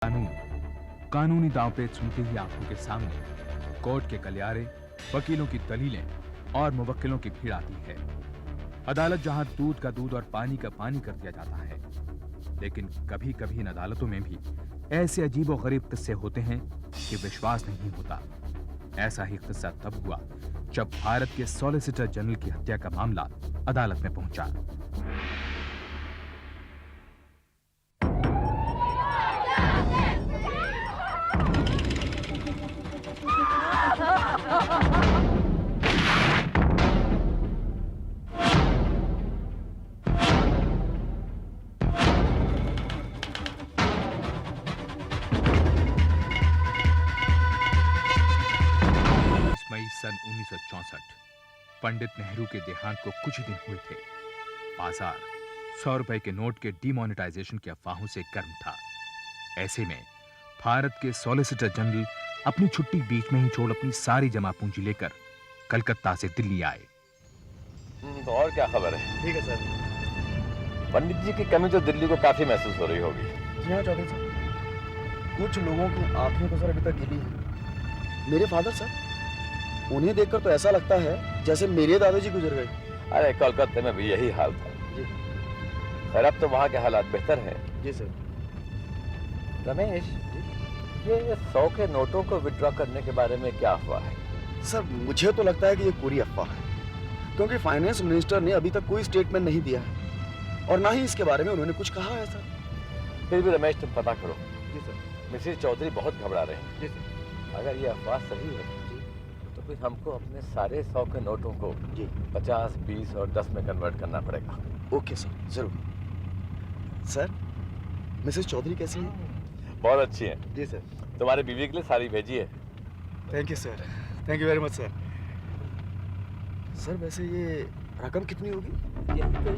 कानून कानूनी दांवपेच सुनते ही आंखों के सामने कोर्ट के गलियारे, वकीलों की दलीलें और मुवक्किलों की भीड़ आती है। अदालत जहां दूध का दूध और पानी का पानी कर दिया जाता है, लेकिन कभी-कभी इन अदालतों में भी ऐसे अजीबोगरीब किस्से होते हैं कि विश्वास नहीं होता। ऐसा ही किस्सा तब हुआ जब भारत के सॉलिसिटर जनरल की हत्या का मामला अदालत में पहुंचा। मई सन 1964 पंडित नेहरू के देहांत को कुछ ही दिन हुए थे। बाजार 100 रुपए के नोट के डिमोनेटाइजेशन की अफवाहों से गर्म था। ऐसे में भारत के सॉलिसिटर जनरल अपनी छुट्टी बीच में ही छोड़ अपनी सारी जमा पूंजी लेकर कलकत्ता से दिल्ली आए। तो और क्या खबर है? ठीक है सर। पंडित जी की कमी तो दिल्ली को काफी महसूस हो रही होगी। जी हाँ चौधरी साहब, कुछ लोगों की आंखें तो सर अभी तक गिली है। मेरे फादर सर, उन्हें देखकर तो ऐसा लगता है जैसे मेरे दादाजी गुजर गए। अरे कलकत्ते में भी यही हाल था जी। खैर अब तो वहाँ के हालात बेहतर हैं। जी सर। रमेश, ये 100 के नोटों को विड्रॉ करने के बारे में क्या अफवाह है? सर मुझे तो लगता है कि ये पूरी अफवाह है, क्योंकि फाइनेंस मिनिस्टर ने अभी तक कोई स्टेटमेंट नहीं दिया है और ना ही इसके बारे में उन्होंने कुछ कहा है सर। फिर भी रमेश तुम पता करो। जी सर। मिसेस चौधरी बहुत घबरा रहे हैं। जी सर। अगर ये अफवाह सही है तो फिर हमको अपने सारे 100 के नोटों को जी 50, 20 और 10 में कन्वर्ट करना पड़ेगा। ओके सर, जरूर। सर मिसेस चौधरी कैसी हैं? बहुत अच्छी है। जी सर। तुम्हारी बीवी के लिए साड़ी भेजी है। Thank you sir, thank you very much sir. Sir वैसे ये रकम कितनी होगी? यही कोई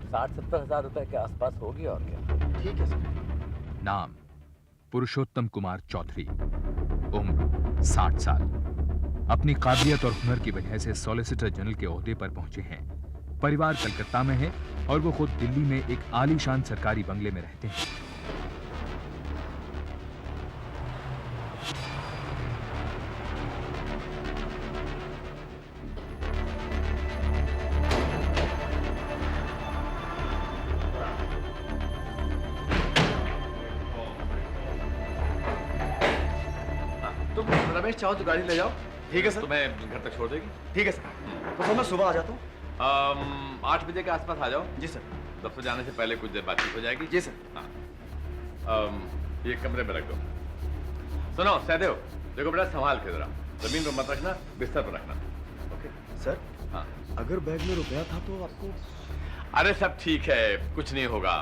60-70 हजार रुपए के आसपास होगी और क्या। ठीक है सर। नाम पुरुषोत्तम कुमार चौधरी, उम्र 60 साल। अपनी काबिलियत और हुनर की वजह से सॉलिसिटर जनरल के ओहदे पर पहुंचे हैं। परिवार कलकत्ता में है और वो खुद दिल्ली में एक आलीशान सरकारी बंगले में रहते हैं। तुम रमेश चाहो तो गाड़ी ले जाओ। ठीक है सर। तुम्हें घर तक छोड़ देगी। ठीक है सर। तो सर मैं सुबह आ जाता हूँ। 8 बजे के आसपास आ जाओ। जी सर। दफ्तर जाने से पहले कुछ देर बातचीत हो जाएगी। जी सर। हाँ। ये कमरे में रख दो। सुनो सहदेव, देखो बेटा संभाल के जरा, जमीन पर मत रखना, बिस्तर पर रखना। ओके सर हाँ। अगर बैग में रुपया था तो आपको? अरे सब ठीक है, कुछ नहीं होगा।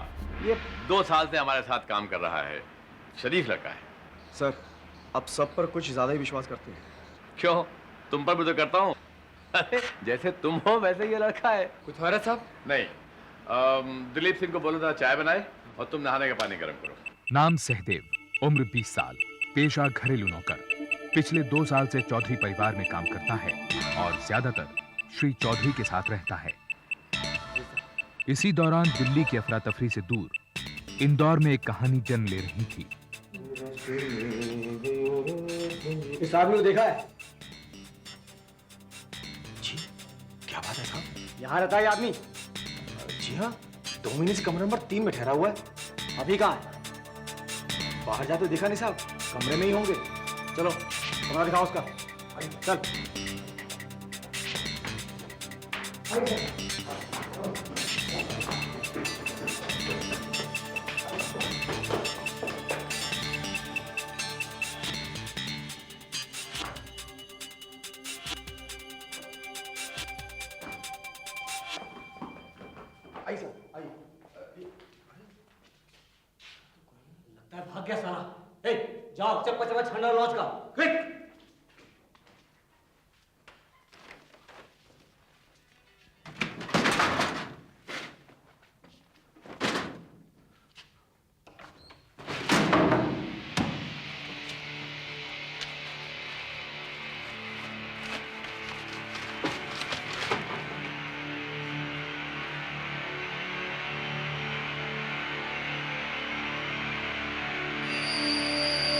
ये 2 साल से हमारे साथ काम कर रहा है, शरीफ लड़का है। सर आप सब पर कुछ ज्यादा ही विश्वास करते हैं। क्यों? तुम पर भी तो करता हूँ। अरे जैसे तुम हो वैसे ये लड़का है। कुछ हो रहा साहब? नहीं, दिलीप सिंह को बोलो था चाय बनाए और तुम नहाने का पानी गर्म करो। नाम सहदेव, उम्र 20 साल, पेशा घरेलू नौकर। पिछले 2 साल से चौधरी परिवार में काम करता है और ज्यादातर श्री चौधरी के साथ रहता है। इसी दौरान दिल्ली की अफरा तफरी से दूर इंदौर में एक कहानी जन्म ले रही थी। इस आदमी को देखा है? जी क्या बात है साहब? यहाँ रहता है ये आदमी? जी हाँ, 2 महीने से कमरे नंबर 3 में ठहरा हुआ है। अभी कहाँ है? बाहर जाते देखा नहीं साहब, कमरे में ही होंगे। चलो कमरा दिखाओ उसका। चल। आइए सर, आइए। लगता है भाग गया साला। ए, जाओ चप्पा चप्पा छंडा लॉज का, क्विक।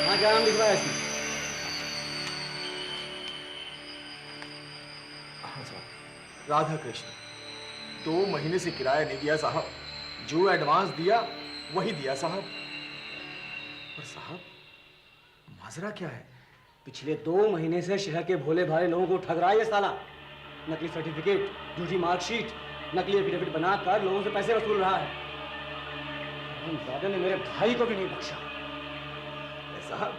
यहाँ क्या नाम लिखवाया इसने? हाँ साहब, राधा कृष्ण। 2 महीने से किराया नहीं दिया साहब। जो एडवांस दिया वही दिया साहब। पर साहब, माजरा क्या है? पिछले 2 महीने से शहर के भोले भाले लोगों को ठग रहा है ये साला। नकली सर्टिफिकेट, झूठी मार्कशीट, नकली एफिडेविट बनाकर लोगों से पैसे वसूल रहा है। दादा ने मेरे भाई को भी नहीं बख्शा। साहब,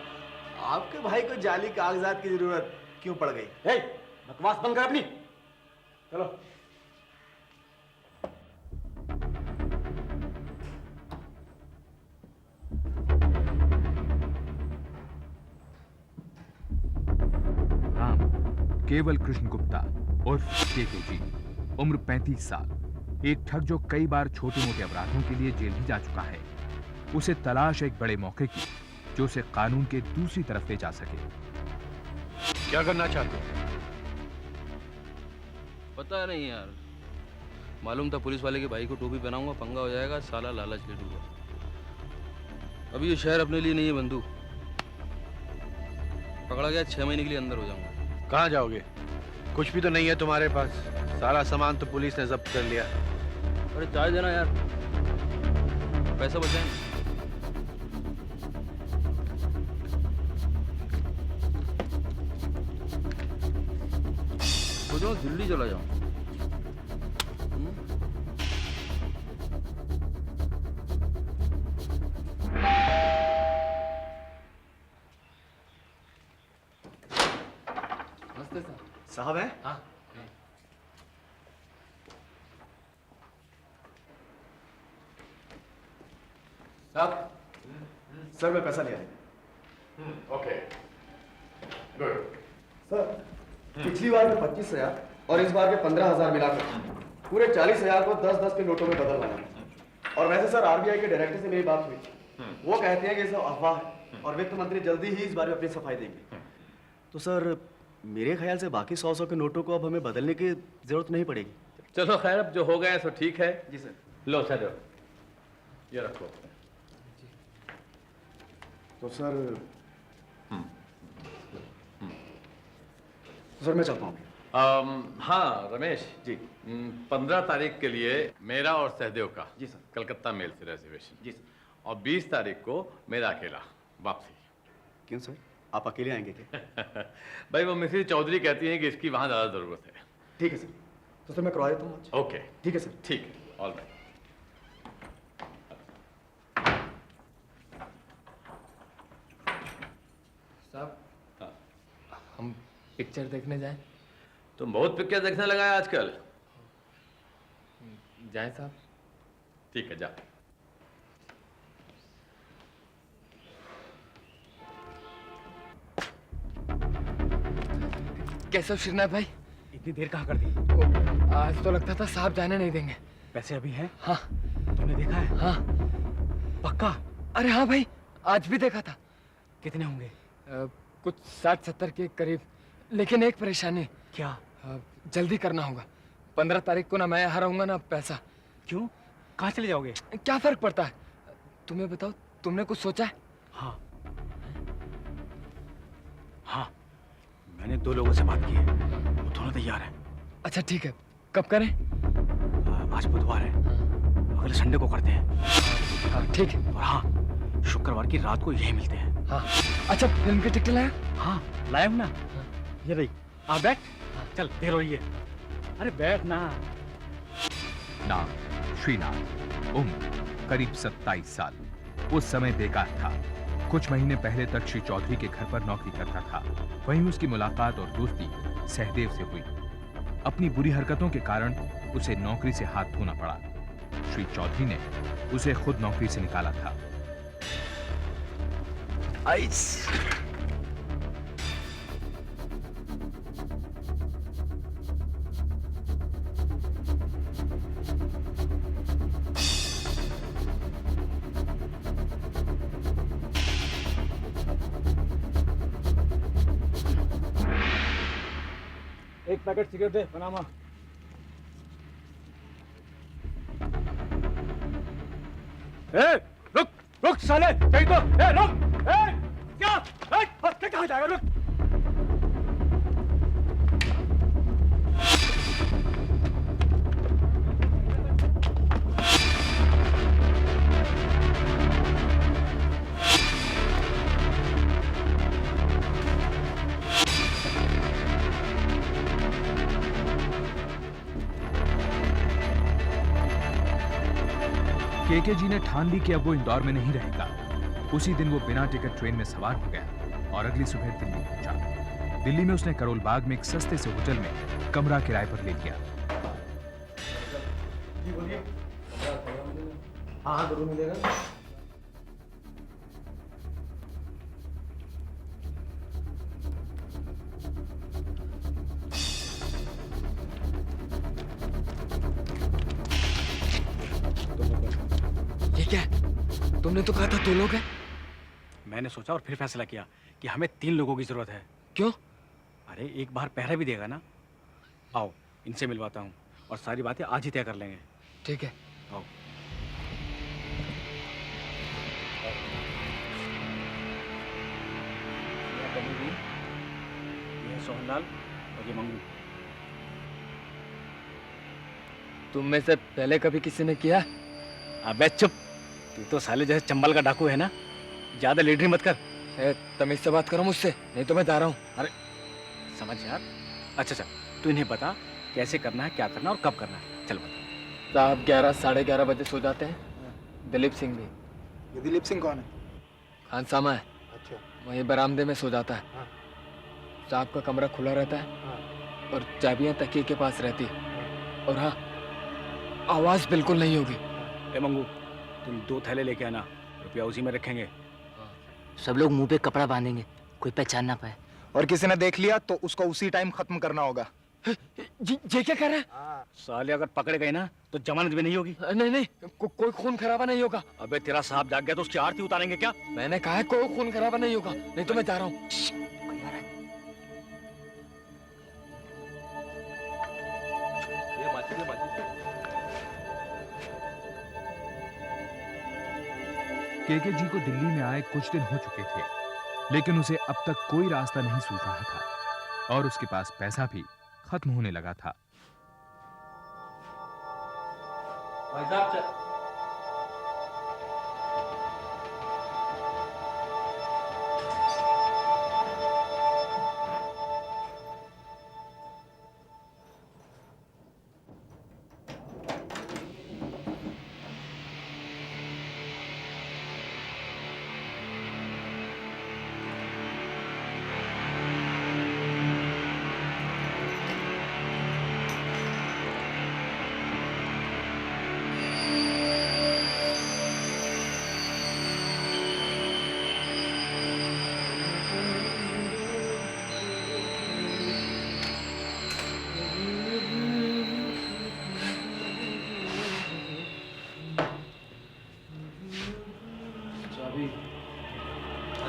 आपके भाई को जाली कागजात की जरूरत क्यों पड़ गई? बकवास बंद कर अपनी। चलो। नाम केवल कृष्ण गुप्ता उर्फ केकेजी, उम्र 35 साल। एक ठग जो कई बार छोटे मोटे अपराधों के लिए जेल भी जा चुका है। उसे तलाश एक बड़े मौके की जो उसे कानून के दूसरी तरफ ले जा सके। क्या करना चाहते हो? पता नहीं यार, मालूम था पुलिस वाले के भाई को टोपी पहनाऊंगा पंगा हो जाएगा, साला लालच ले लूंगा। अभी ये शहर अपने लिए नहीं है बंधु। पकड़ा गया 6 महीने के लिए अंदर हो जाऊंगा। कहाँ जाओगे? कुछ भी तो नहीं है तुम्हारे पास। सारा सामान तो पुलिस ने जब्त कर लिया। अरे चाय देना यार, पैसा बचाएंगे। सोचो दिल्ली चला जाऊं। नमस्ते सर। साहब हैं? हाँ। साहब, सर मैं पैसा ले आया। Okay, good. सर, पिछली बार में 25,000 और इस बार के 15,000 मिलाकर पूरे 40,000 को 10-10 के नोटों में बदलना है। और वैसे सर आरबीआई के डायरेक्टर से मेरी बात हुई। वो कहते हैं कि ये सब अफवाह है और वित्त मंत्री जल्दी ही इस बारे में अपनी सफाई देंगे। तो सर मेरे ख्याल से बाकी 100 के नोटों को अब हमें बदलने की जरूरत नहीं पड़ेगी। चलो खैर, अब जो हो गया सो ठीक है। जी सर। लो सर, ये रखो। तो सर सर मैं चलता हूँ। हाँ रमेश जी। 15 तारीख के लिए मेरा और सहदेव का जी सर। कलकत्ता मेल से रिजर्वेशन। जी सर। और 20 तारीख को मेरा अकेला वापसी। क्यों सर, आप अकेले आएंगे क्या? भाई वो मिसेस चौधरी कहती हैं कि इसकी वहां ज्यादा जरूरत है। ठीक है सर, तो सर मैं करवा देता हूँ। ओके ठीक है सर। ठीक है, ऑल राइट। साहब, हाँ। हम पिक्चर देखने जाएं? तुम बहुत पिक्चर देखने लगा है आजकल। जाएं साहब? ठीक है, जा। कैसे हो श्रीनाथ भाई? इतनी देर कहाँ कर दी? आज तो लगता था साहब जाने नहीं देंगे। पैसे अभी हैं? हाँ। तुमने देखा है? हाँ। पक्का? अरे हाँ भाई, आज भी देखा था। कितने होंगे? कुछ 60-70 के करीब, लेकिन एक परेशानी। क्या? जल्दी करना होगा। 15 तारीख को ना मैं यहाँ रहूंगा ना पैसा। क्यों? कहाँ चले जाओगे? क्या फर्क पड़ता है? तुम्हें बताओ, तुमने कुछ सोचा है? हाँ हाँ, मैंने 2 लोगों से बात की है, वो दोनों तैयार हैं। अच्छा ठीक है, कब करें? आज बुधवार है, अगले संडे को करते हैं। हाँ ठीक है। और हाँ, शुक्रवार की रात को यही मिलते हैं। हाँ। अच्छा, फिल्म की टिकट लाया? हाँ लाया हूँ ना। ये रही। आ बैठ। चल देर हो रही है। अरे बैठ ना। नाम श्रीनाथ, उम्र करीब 27 साल। उस समय बेकार था। कुछ महीने पहले तक श्री चौधरी के घर पर नौकरी करता था। वहीं उसकी मुलाकात और दोस्ती सहदेव से हुई। अपनी बुरी हरकतों के कारण उसे नौकरी से हाथ धोना पड़ा। श्री चौधरी ने उसे खुद नौकरी से निकाला था। आइस। एक पैकेट सिगरेट दे, पनामा। रुक रुक साले, कहीं तो रुक। क्या जाएगा। रुक। केके जी ने ठान ली कि अब वो इंदौर में नहीं रहेगा। उसी दिन वो बिना टिकट ट्रेन में सवार हो गया और अगली सुबह दिल्ली पहुंचा। दिल्ली में उसने करोल बाग में एक सस्ते से होटल में कमरा किराए पर ले लिया। हाँ जरूर मिलेगा। ये क्या है? तुमने तो कहा था 2 लोग हैं। मैंने सोचा और फिर फैसला किया कि हमें 3 लोगों की जरूरत है। क्यों? अरे एक बार पहरा भी देगा ना। आओ इनसे मिलवाता हूँ और सारी बातें आज ही तय कर लेंगे। ठीक है। आओ। ये कबूली, ये सोहनलाल और ये मंगू। तुम में से पहले कभी किसी ने किया? अबे चुप, तू तो साले जैसे चंबल का डाकू है ना, ज्यादा लीडरी मत कर। तमीज से बात करो मुझसे, नहीं तो मैं जा रहा हूँ। अरे समझ यार। अच्छा तू इन्हें बता कैसे करना है, क्या करना है और कब करना है। चल बता। साहब 11 साढ़े 11 बजे सो जाते हैं। दिलीप सिंह भी। ये दिलीप सिंह कौन है? खानसामा है, अच्छा। वहीं बरामदे में सो जाता है। हाँ। साहब का कमरा खुला रहता है और चाबियां तकिए के पास रहती है। और हाँ, आवाज बिल्कुल नहीं होगी। ए मंगू, तुम 2 थैले लेके आना, रुपया उसी में रखेंगे। सब लोग मुंह पे कपड़ा बांधेंगे, कोई पहचान ना पाए। और किसी ने देख लिया तो उसको उसी टाइम खत्म करना होगा। ये क्या कह रहा है? साले अगर पकड़े गए ना तो जमानत भी नहीं होगी। नहीं, कोई खून खराबा नहीं होगा। अबे तेरा साहब जाग गया तो उसकी आरती उतारेंगे क्या? मैंने कहा है कोई खून खराबा नहीं होगा, नहीं तो मैं जा रहा हूँ। केके जी को दिल्ली में आए कुछ दिन हो चुके थे, लेकिन उसे अब तक कोई रास्ता नहीं सूझ रहा था और उसके पास पैसा भी खत्म होने लगा था। भाई साहब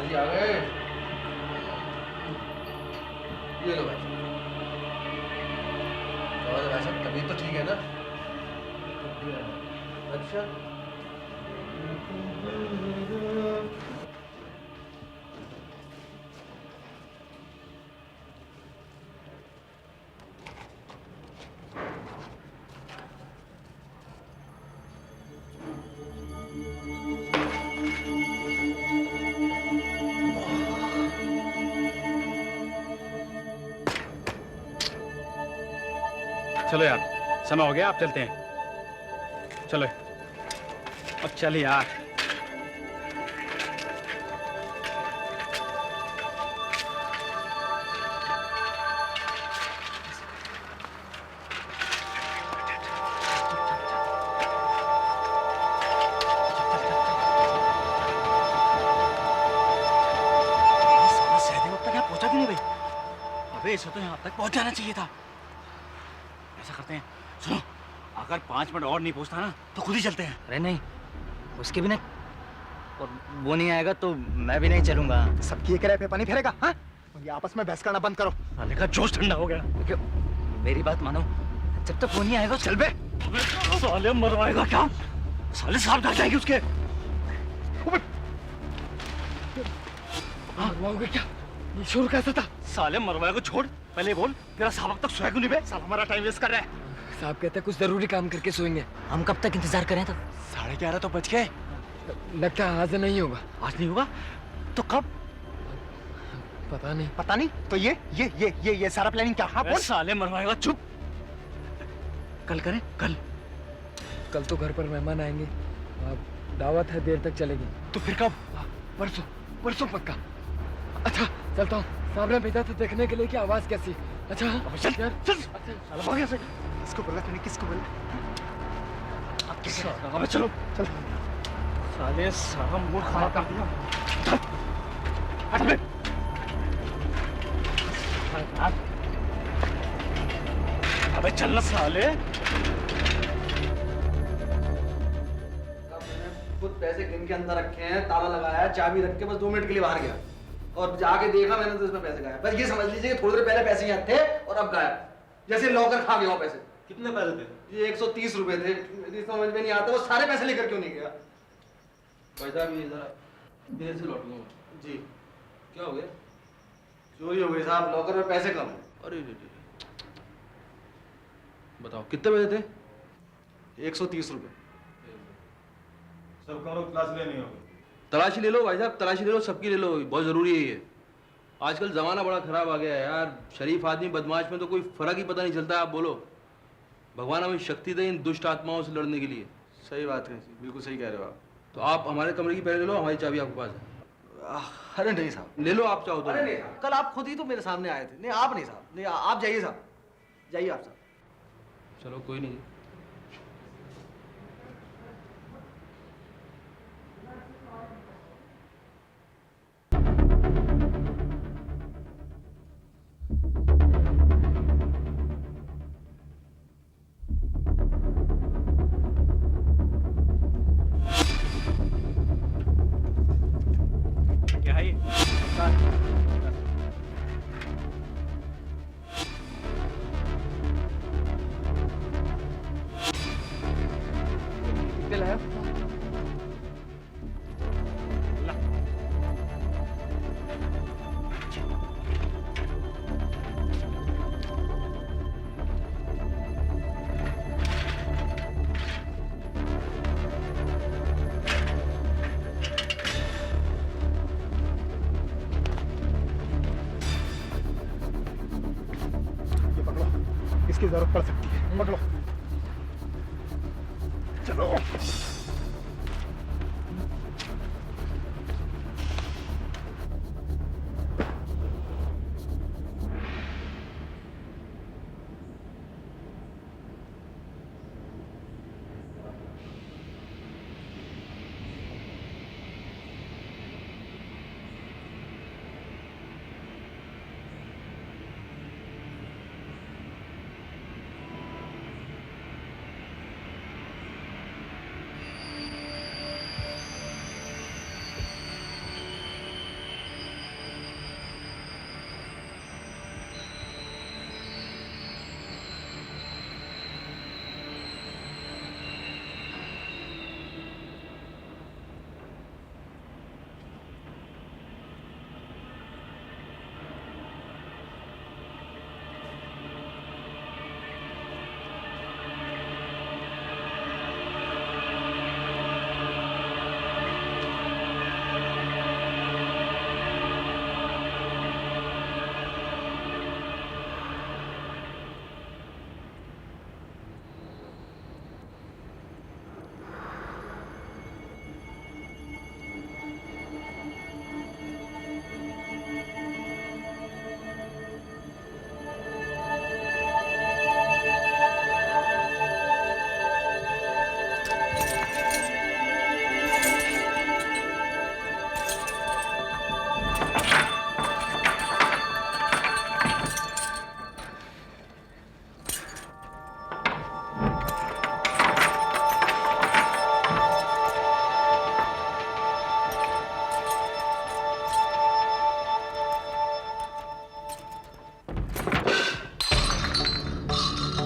जी आ गए। ये लो भाई। और भाई साहब तबीयत तो ठीक है ना? अच्छा। चलो यार, समय हो गया, आप चलते हैं। चलो अब चल यार। पहुंचा क्यों नहीं भाई? अबे इसे तो यहाँ तक पहुंच जाना चाहिए था। ऐसा करते हैं, सुनो, अगर 5 मिनट और नहीं पहुंचता ना तो खुद ही चलते हैं। अरे नहीं, उसके बिना और वो नहीं आएगा तो मैं भी नहीं चलूंगा। सबकी एक पे पानी फेरेगा? हाँ? ये आपस में बहस करना बंद करो। साले का जोश ठंडा हो गया। क्यों? मेरी बात मानो, जब तक वो नहीं आएगा चल बे। साले मरवाएगा क्या? साले सांप डर जाएगी उसके। मरवाओगे क्या? ये शोर कैसा था? साले मरवाए को छोड़, पहले बोल तेरा साहब अब तक सोया क्यों नहीं बे? साला हमारा टाइम वेस्ट कर रहा है। साहब कहते हैं कुछ जरूरी काम करके सोएंगे। हम कब तक इंतजार करें तो? 11:30 तो बज गए। लगता है आज नहीं होगा। आज नहीं होगा तो कब? पता नहीं। पता नहीं तो ये सारा प्लानिंग क्या? हाँ बोल। साले मरवाएगा, चुप। कल करें? कल तो घर पर मेहमान आएंगे, अब दावत है, देर तक चलेगी। तो फिर कब? परसों पक्का। अच्छा चलता हूँ, सामने भेजा था देखने के लिए कि आवाज कैसी। अच्छा चल यार चल साला भाग यहाँ से। किसको बोला तूने? किसको बोला? अब कैसे? अबे चलो चल। साले सारा मूड खराब कर दिया। हट बे। अबे चल ना साले। खुद पैसे गिन के अंदर रखे हैं, ताला लगाया है, चाबी रख के बस 2 मिनट के लिए बाहर गया और जाके देखा मैंने तो इसमें पैसे गायब। बस ये समझ लीजिए कि थोड़ी देर पहले पैसे यहाँ थे और अब गायब, जैसे लॉकर खा गया वो पैसे। कितने पैसे थे? ये 130 रुपए थे। मेरी समझ में नहीं आता वो सारे पैसे लेकर क्यों नहीं गया। भाई साहब ये जरा देर से लौटूंगा। जी क्या हो गया? चोरी हो गई साहब, लॉकर में पैसे कम है। अरे बताओ कितने पैसे थे? 130 रुपए। सब कमरों की तलाशी लेनी होगी। तलाशी ले लो भाई साहब, तलाशी ले लो, सबकी ले लो, बहुत जरूरी है ये। आजकल जमाना बड़ा खराब आ गया है यार, शरीफ आदमी बदमाश में तो कोई फर्क ही पता नहीं चलता। आप बोलो, भगवान हमें शक्ति दे इन दुष्ट आत्माओं से लड़ने के लिए। सही बात है, बिल्कुल सही कह रहे हो आप। तो आप हमारे कमरे की पहले ले लो, हमारी चाबी आपके पास है। अरे नहीं साहब, ले लो आप चाहो तो। अरे नहीं साहब, कल आप खुद ही तो मेरे सामने आए थे। नहीं आप नहीं साहब, नहीं आप जाइए साहब, जाइए आप साहब। चलो कोई नहीं। क्या है ये? कितने लाया? ये पकड़ो, इसकी जरूरत पड़ सकती है। पकड़ो, चलो।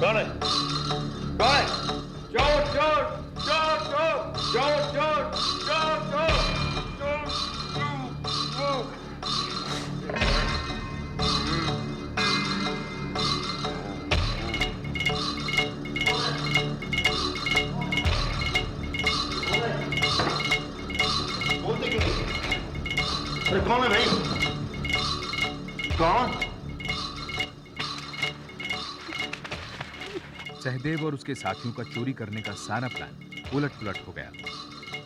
कौन है? कौन है? चोर चोर चोर चोर चोर चोर चोर चोर चोर चोर अरे कौन है भाई? कौन? सहदेव और उसके साथियों का चोरी करने का सारा प्लान उलट-पुलट हो गया।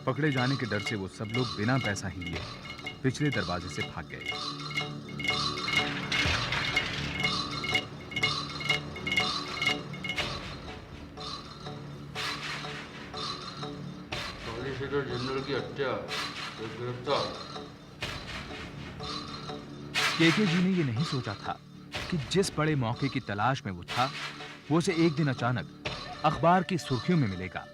पकड़े जाने के डर से वो सब लोग बिना पैसा ही लिए पिछले दरवाजे से भाग गए। सॉलिसिटर जनरल की हत्या, गिरफ्तार। केके जी ने ये नहीं सोचा था कि जिस बड़े मौके की तलाश में वो था, वो उसे एक दिन अचानक अखबार की सुर्खियों में मिलेगा।